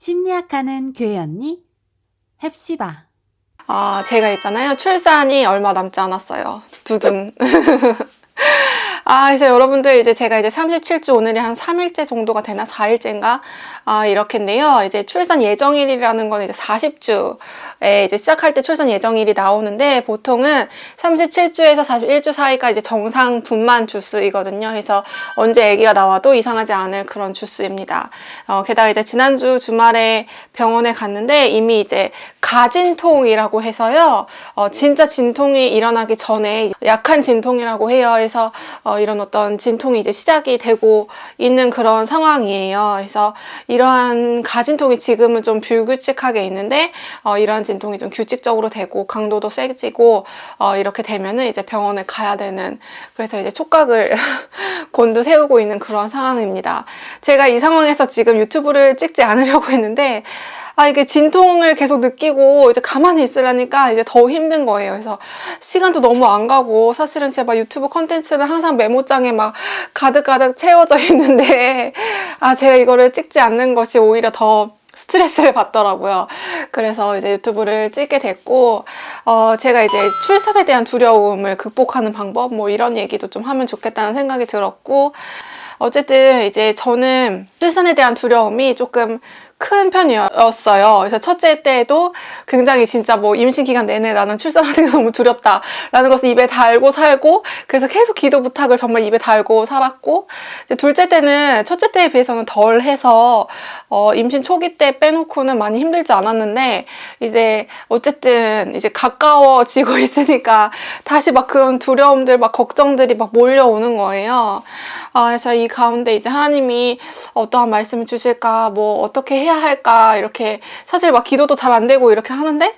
심리학하는 교회 언니 헵시바. 제가 있잖아요. 출산이 얼마 남지 않았어요. 두둥. 이제 여러분들, 제가 37주, 오늘이 한 3일째 정도가 되나? 4일째인가? 이렇게인데요. 이제 출산 예정일이라는 건 이제 40주에 시작할 때 출산 예정일이 나오는데, 보통은 37주에서 41주 사이가 이제 정상 분만 주수이거든요. 그래서 언제 아기가 나와도 이상하지 않을 그런 주수입니다. 게다가 이제 지난주 주말에 병원에 갔는데, 이미 이제 가진통이라고 해서요. 진짜 진통이 일어나기 전에 약한 진통이라고 해요. 그래서 이런 어떤 진통이 이제 시작이 되고 있는 그런 상황이에요. 그래서 이러한 가진통이 지금은 좀 불규칙하게 있는데, 이러한 진통이 좀 규칙적으로 되고 강도도 세지고 이렇게 되면은 이제 병원에 가야 되는, 그래서 이제 촉각을 곤두세우고 있는 그런 상황입니다. 제가 이 상황에서 지금 유튜브를 찍지 않으려고 했는데, 이게 진통을 계속 느끼고 이제 가만히 있으려니까 이제 더 힘든 거예요. 그래서 시간도 너무 안 가고, 사실은 제가 유튜브 컨텐츠는 항상 메모장에 막 가득가득 채워져 있는데, 제가 이거를 찍지 않는 것이 오히려 더 스트레스를 받더라고요. 그래서 이제 유튜브를 찍게 됐고, 제가 이제 출산에 대한 두려움을 극복하는 방법, 뭐 이런 얘기도 좀 하면 좋겠다는 생각이 들었고, 어쨌든 이제 저는 출산에 대한 두려움이 조금 큰 편이었어요. 그래서 첫째 때도 굉장히 진짜 뭐 임신 기간 내내 나는 출산하는 게 너무 두렵다라는 것을 입에 달고 살고, 그래서 계속 기도 부탁을 정말 입에 달고 살았고, 이제 둘째 때는 첫째 때에 비해서는 덜 해서 임신 초기 때 빼놓고는 많이 힘들지 않았는데, 이제 어쨌든 이제 가까워지고 있으니까 다시 막 그런 두려움들, 막 걱정들이 막 몰려오는 거예요. 그래서 이 가운데 이제 하나님이 어떠한 말씀을 주실까, 뭐 어떻게 해야 할까, 이렇게 사실 막 기도도 잘 안 되고 이렇게 하는데,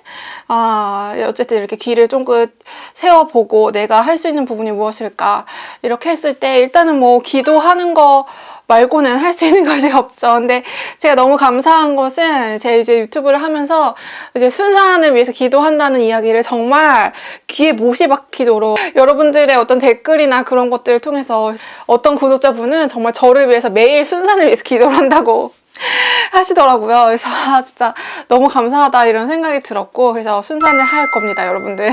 어쨌든 이렇게 귀를 쫑긋 세워보고 내가 할 수 있는 부분이 무엇일까, 이렇게 했을 때 일단은 뭐 기도하는 거 말고는 할 수 있는 것이 없죠. 근데 제가 너무 감사한 것은, 제가 이제 유튜브를 하면서 이제 순산을 위해서 기도한다는 이야기를 정말 귀에 못이 박히도록, 여러분들의 어떤 댓글이나 그런 것들을 통해서 어떤 구독자분은 정말 저를 위해서 매일 순산을 위해서 기도를 한다고 하시더라고요. 그래서 진짜 너무 감사하다 이런 생각이 들었고, 그래서 순산을 할 겁니다, 여러분들.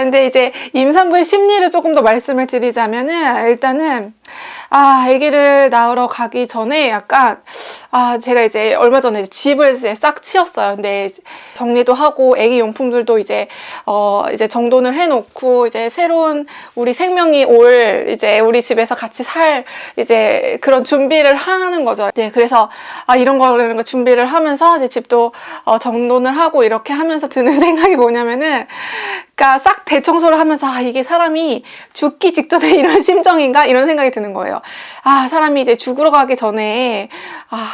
근데 이제 임산부의 심리를 조금 더 말씀을 드리자면은, 일단은 아기를 낳으러 가기 전에 약간, 제가 이제 얼마 전에 집을 이제 싹 치웠어요. 근데 정리도 하고 아기 용품들도 이제 정돈을 해놓고, 이제 새로운 우리 생명이 올 이제 우리 집에서 같이 살 이제 그런 준비를 하는 거죠. 네, 그래서 이런 거 준비를 하면서 이제 집도 정돈을 하고 이렇게 하면서 드는 생각이 뭐냐면은, 그러니까 싹 대청소를 하면서 이게 사람이 죽기 직전에 이런 심정인가, 이런 생각이 드는 거예요. 사람이 이제 죽으러 가기 전에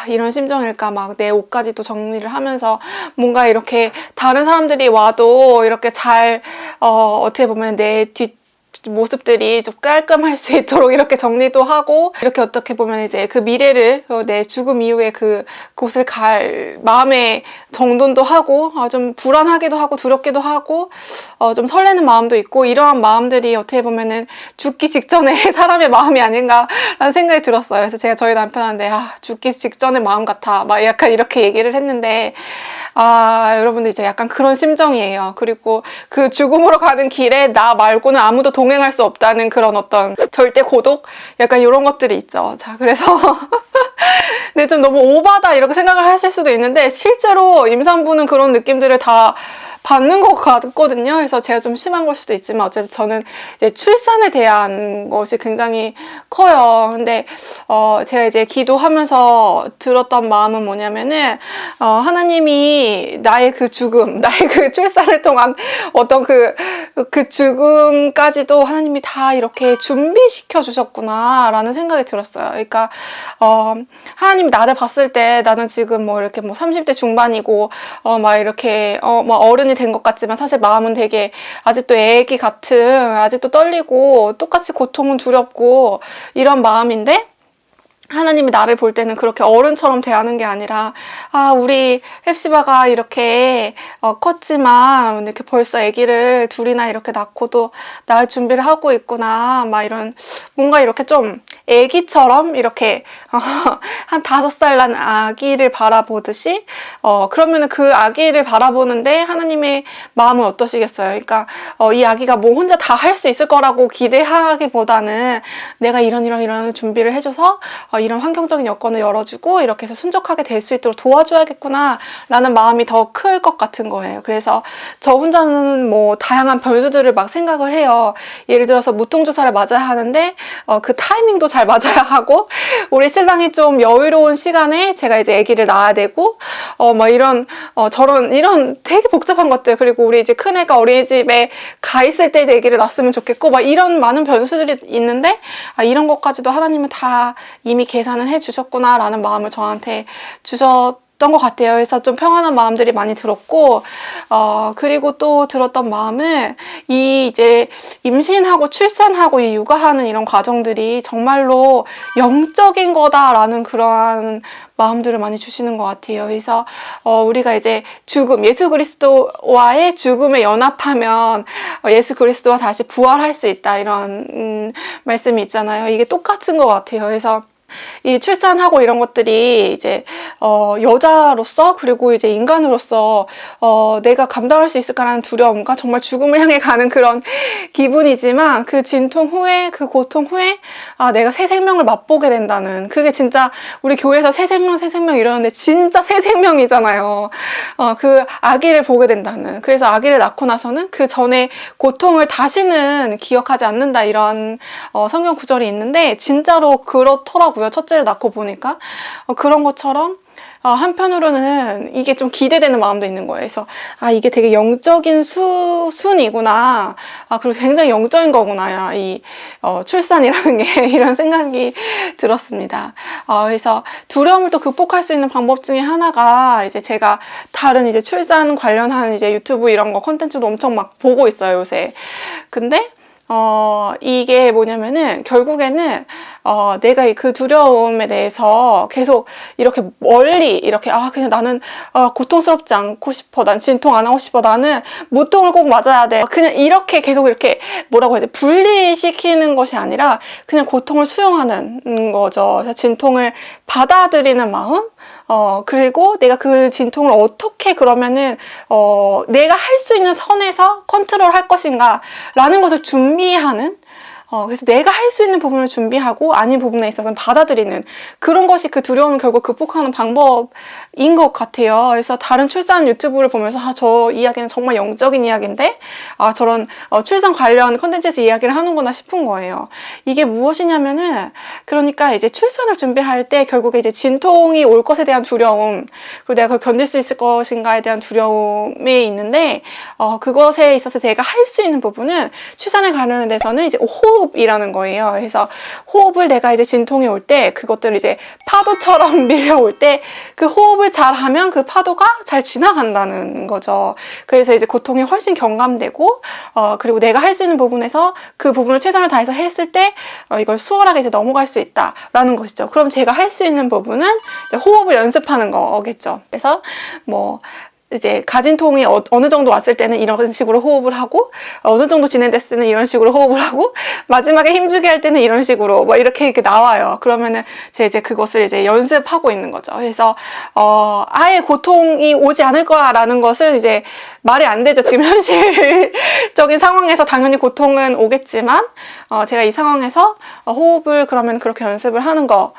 이런 심정일까, 막 내 옷까지도 정리를 하면서 뭔가 이렇게 다른 사람들이 와도 이렇게 잘 어떻게 보면 내 뒷 모습들이 좀 깔끔할 수 있도록 이렇게 정리도 하고, 이렇게 어떻게 보면 이제 그 미래를, 내 죽음 이후에 그 곳을 갈 마음의 정돈도 하고, 좀 불안하기도 하고 두렵기도 하고, 좀 설레는 마음도 있고, 이러한 마음들이 어떻게 보면은 죽기 직전에 사람의 마음이 아닌가라는 생각이 들었어요. 그래서 제가 저희 남편한테 죽기 직전의 마음 같아, 막 약간 이렇게 얘기를 했는데, 여러분들 이제 약간 그런 심정이에요. 그리고 그 죽음으로 가는 길에 나 말고는 아무도 동행할 수 없다는 그런 어떤 절대 고독? 약간 이런 것들이 있죠. 자, 그래서 근데 좀 너무 오바다 이렇게 생각을 하실 수도 있는데, 실제로 임산부는 그런 느낌들을 다 받는 것 같거든요. 그래서 제가 좀 심한 걸 수도 있지만, 어쨌든 저는 이제 출산에 대한 것이 굉장히 커요. 근데 제가 이제 기도하면서 들었던 마음은 뭐냐면은, 하나님이 나의 그 죽음, 나의 그 출산을 통한 어떤 그 죽음까지도 하나님이 다 이렇게 준비시켜 주셨구나 라는 생각이 들었어요. 그러니까 하나님이 나를 봤을 때 나는 지금 뭐 이렇게 뭐 30대 중반이고 막 이렇게 막 어른이 된 것 같지만, 사실 마음은 되게 아직도 애기 같은, 아직도 떨리고 똑같이 고통은 두렵고 이런 마음인데, 하나님이 나를 볼 때는 그렇게 어른처럼 대하는 게 아니라, 아, 우리 헵시바가 이렇게 컸지만 이렇게 벌써 아기를 둘이나 이렇게 낳고도 낳을 준비를 하고 있구나. 막 이런, 뭔가 이렇게 좀 아기처럼 이렇게 한 5살 난 아기를 바라보듯이, 그러면은 그 아기를 바라보는데 하나님의 마음은 어떠시겠어요? 그러니까 이 아기가 뭐 혼자 다 할 수 있을 거라고 기대하기보다는 내가 이런 준비를 해줘서 이런 환경적인 여건을 열어주고 이렇게 해서 순적하게 될 수 있도록 도와줘야겠구나 라는 마음이 더 클 것 같은 거예요. 그래서 저 혼자는 뭐 다양한 변수들을 막 생각을 해요. 예를 들어서 무통주사를 맞아야 하는데 그 타이밍도 잘 맞아야 하고, 우리 신랑이 좀 여유로운 시간에 제가 이제 아기를 낳아야 되고, 막 이런 이런 되게 복잡한 것들, 그리고 우리 이제 큰애가 어린이집에 가 있을 때 이제 아기를 낳았으면 좋겠고, 막 이런 많은 변수들이 있는데, 이런 것까지도 하나님은 다 이미 계산을 해주셨구나 라는 마음을 저한테 주셨던 것 같아요. 그래서 좀 평안한 마음들이 많이 들었고, 그리고 또 들었던 마음은 이제 임신하고 출산하고 이 육아하는 이런 과정들이 정말로 영적인 거다라는 그러한 마음들을 많이 주시는 것 같아요. 그래서 우리가 이제 죽음, 예수 그리스도와의 죽음에 연합하면 예수 그리스도와 다시 부활할 수 있다, 이런 말씀이 있잖아요. 이게 똑같은 것 같아요. 그래서 이 출산하고 이런 것들이 이제 여자로서, 그리고 이제 인간으로서 내가 감당할 수 있을까라는 두려움과 정말 죽음을 향해 가는 그런 기분이지만, 그 진통 후에, 그 고통 후에 내가 새 생명을 맛보게 된다는, 그게 진짜 우리 교회에서 새 생명 이러는데 진짜 새 생명이잖아요. 그 아기를 보게 된다는, 그래서 아기를 낳고 나서는 그 전에 고통을 다시는 기억하지 않는다, 이런 성경 구절이 있는데 진짜로 그렇더라고요. 첫째를 낳고 보니까 그런 것처럼 한편으로는 이게 좀 기대되는 마음도 있는 거예요. 그래서 이게 되게 영적인 순이구나, 그리고 굉장히 영적인 거구나, 이 출산이라는 게 이런 생각이 들었습니다. 그래서 두려움을 또 극복할 수 있는 방법 중에 하나가, 이제 제가 다른 이제 출산 관련한 이제 유튜브 이런 거 콘텐츠도 엄청 막 보고 있어요, 요새. 근데 이게 뭐냐면은 결국에는 내가 그 두려움에 대해서 계속 이렇게 멀리 이렇게 그냥 나는 고통스럽지 않고 싶어, 난 진통 안 하고 싶어, 나는 무통을 꼭 맞아야 돼, 그냥 이렇게 계속 이렇게 뭐라고 해야지, 분리시키는 것이 아니라 그냥 고통을 수용하는 거죠. 그래서 진통을 받아들이는 마음, 그리고 내가 그 진통을 어떻게 그러면은 내가 할 수 있는 선에서 컨트롤 할 것인가 라는 것을 준비하는, 그래서 내가 할 수 있는 부분을 준비하고 아닌 부분에 있어서는 받아들이는, 그런 것이 그 두려움을 결국 극복하는 방법인 것 같아요. 그래서 다른 출산 유튜브를 보면서 저 이야기는 정말 영적인 이야기인데 저런 출산 관련 콘텐츠에서 이야기를 하는구나 싶은 거예요. 이게 무엇이냐면은, 그러니까 이제 출산을 준비할 때 결국에 이제 진통이 올 것에 대한 두려움, 그리고 내가 그걸 견딜 수 있을 것인가에 대한 두려움이 있는데, 그것에 있어서 내가 할 수 있는 부분은, 출산에 가는 데서는 이제 호흡이라는 거예요. 그래서 호흡을 내가 이제 진통이 올 때 그것들을 이제 파도처럼 밀려올 때 그 호흡을 잘 하면 그 파도가 잘 지나간다는 거죠. 그래서 이제 고통이 훨씬 경감되고, 그리고 내가 할 수 있는 부분에서 그 부분을 최선을 다해서 했을 때 이걸 수월하게 이제 넘어갈 수 있다라는 것이죠. 그럼 제가 할 수 있는 부분은 이제 호흡을 연습하는 거겠죠. 그래서 뭐 이제 가진통이 어느 정도 왔을 때는 이런 식으로 호흡을 하고, 어느 정도 진행됐을 때는 이런 식으로 호흡을 하고, 마지막에 힘주게 할 때는 이런 식으로 뭐 이렇게 나와요. 그러면은 제가 이제 그것을 이제 연습하고 있는 거죠. 그래서 아예 고통이 오지 않을 거야라는 것은 이제 말이 안 되죠. 지금 현실적인 상황에서 당연히 고통은 오겠지만, 제가 이 상황에서 호흡을 그러면 그렇게 연습을 하는 거,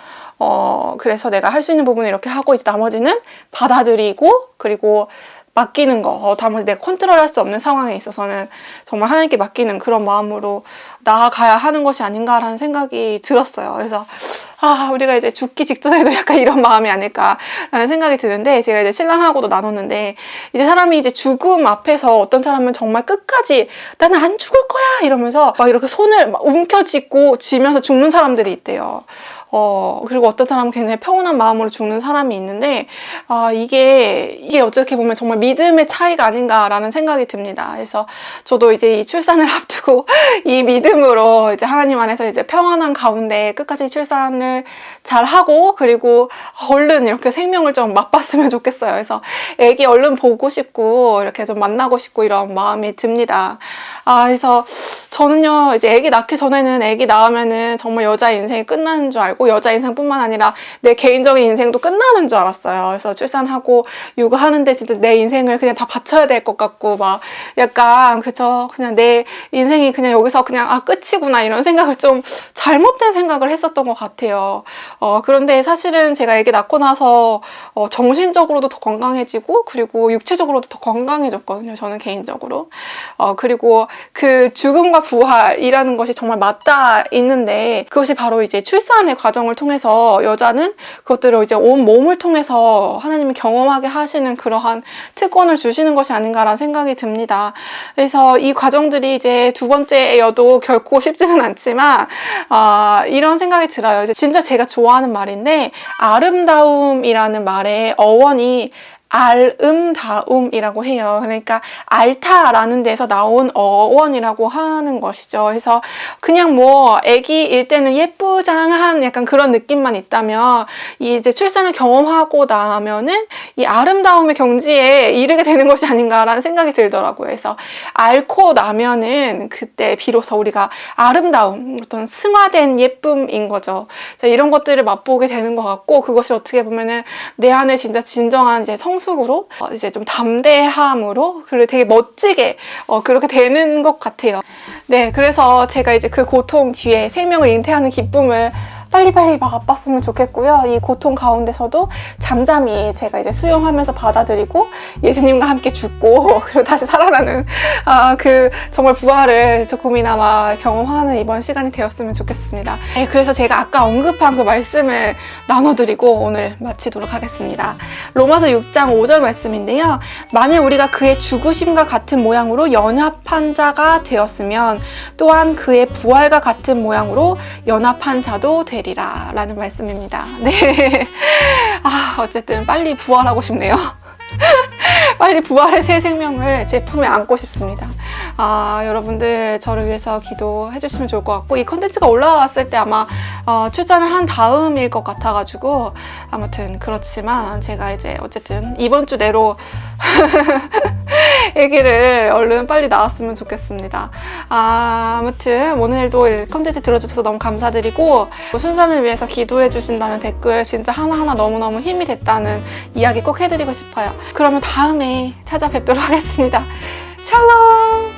그래서 내가 할 수 있는 부분을 이렇게 하고, 이제 나머지는 받아들이고, 그리고 맡기는 거, 나머지 내가 컨트롤할 수 없는 상황에 있어서는 정말 하나님께 맡기는 그런 마음으로 나아가야 하는 것이 아닌가라는 생각이 들었어요. 그래서 우리가 이제 죽기 직전에도 약간 이런 마음이 아닐까라는 생각이 드는데, 제가 이제 신랑하고도 나눴는데, 이제 사람이 이제 죽음 앞에서 어떤 사람은 정말 끝까지 나는 안 죽을 거야 이러면서 막 이렇게 손을 막 움켜쥐고 지면서 죽는 사람들이 있대요. 그리고 어떤 사람은 굉장히 평온한 마음으로 죽는 사람이 있는데, 이게 어떻게 보면 정말 믿음의 차이가 아닌가라는 생각이 듭니다. 그래서 저도 이제 이 출산을 앞두고 이 믿음으로 이제 하나님 안에서 이제 평안한 가운데 끝까지 출산을 잘 하고, 그리고 얼른 이렇게 생명을 좀 맛봤으면 좋겠어요. 그래서 애기 얼른 보고 싶고 이렇게 좀 만나고 싶고 이런 마음이 듭니다. 그래서 저는요, 이제 애기 낳기 전에는 애기 낳으면은 정말 여자 인생이 끝나는 줄 알고, 여자 인생뿐만 아니라 내 개인적인 인생도 끝나는 줄 알았어요. 그래서 출산하고 육아하는데 진짜 내 인생을 그냥 다 바쳐야 될 것 같고, 막 약간 그저 그냥 내 인생이 그냥 여기서 그냥 끝이구나 이런 생각을 좀 잘못된 생각을 했었던 것 같아요. 그런데 사실은 제가 애기 낳고 나서 정신적으로도 더 건강해지고, 그리고 육체적으로도 더 건강해졌거든요. 저는 개인적으로. 그리고 그 죽음과 부활이라는 것이 정말 맞닿아 있는데, 그것이 바로 이제 출산의 과정을 통해서 여자는 그것들을 이제 온 몸을 통해서 하나님이 경험하게 하시는 그러한 특권을 주시는 것이 아닌가라는 생각이 듭니다. 그래서 이 과정들이 이제 두 번째여도 결코 쉽지는 않지만, 이런 생각이 들어요. 이제 진짜 제가 좋아하는 말인데, 아름다움이라는 말의 어원이 아름다움이라고 해요. 그러니까 알타라는 데서 나온 어원이라고 하는 것이죠. 그래서 그냥 뭐 아기일 때는 예쁘장한 약간 그런 느낌만 있다면, 이제 출산을 경험하고 나면은 이 아름다움의 경지에 이르게 되는 것이 아닌가라는 생각이 들더라고요. 그래서 앓고 나면은 그때 비로소 우리가 아름다움, 어떤 승화된 예쁨인 거죠. 이런 것들을 맛보게 되는 것 같고, 그것이 어떻게 보면은 내 안에 진짜 진정한 이제 성숙으로, 이제 좀 담대함으로, 그리고 되게 멋지게 그렇게 되는 것 같아요. 네, 그래서 제가 이제 그 고통 뒤에 생명을 잉태하는 기쁨을 빨리빨리 막 맛봤으면 좋겠고요. 이 고통 가운데서도 잠잠히 제가 이제 수용하면서 받아들이고, 예수님과 함께 죽고 그리고 다시 살아나는 그 정말 부활을 조금이나마 경험하는 이번 시간이 되었으면 좋겠습니다. 네, 그래서 제가 아까 언급한 그 말씀을 나눠드리고 오늘 마치도록 하겠습니다. 로마서 6장 5절 말씀인데요. 만일 우리가 그의 죽으심과 같은 모양으로 연합한 자가 되었으면 또한 그의 부활과 같은 모양으로 연합한 자도 되리라 라는 말씀입니다. 네. 어쨌든 빨리 부활하고 싶네요. 빨리 부활의 새 생명을 제 품에 안고 싶습니다. 여러분들 저를 위해서 기도해 주시면 좋을 것 같고, 이 컨텐츠가 올라왔을 때 아마 출산을 한 다음일 것 같아가지고, 아무튼 그렇지만 제가 이제 어쨌든 이번 주 내로 아기를 얼른 빨리 낳았으면 좋겠습니다. 아무튼 오늘도 이 컨텐츠 들어주셔서 너무 감사드리고, 순산을 위해서 기도해 주신다는 댓글 진짜 하나하나 너무너무 힘이 됐다는 이야기 꼭 해드리고 싶어요. 그러면 다음에 찾아뵙도록 하겠습니다. 샬롬!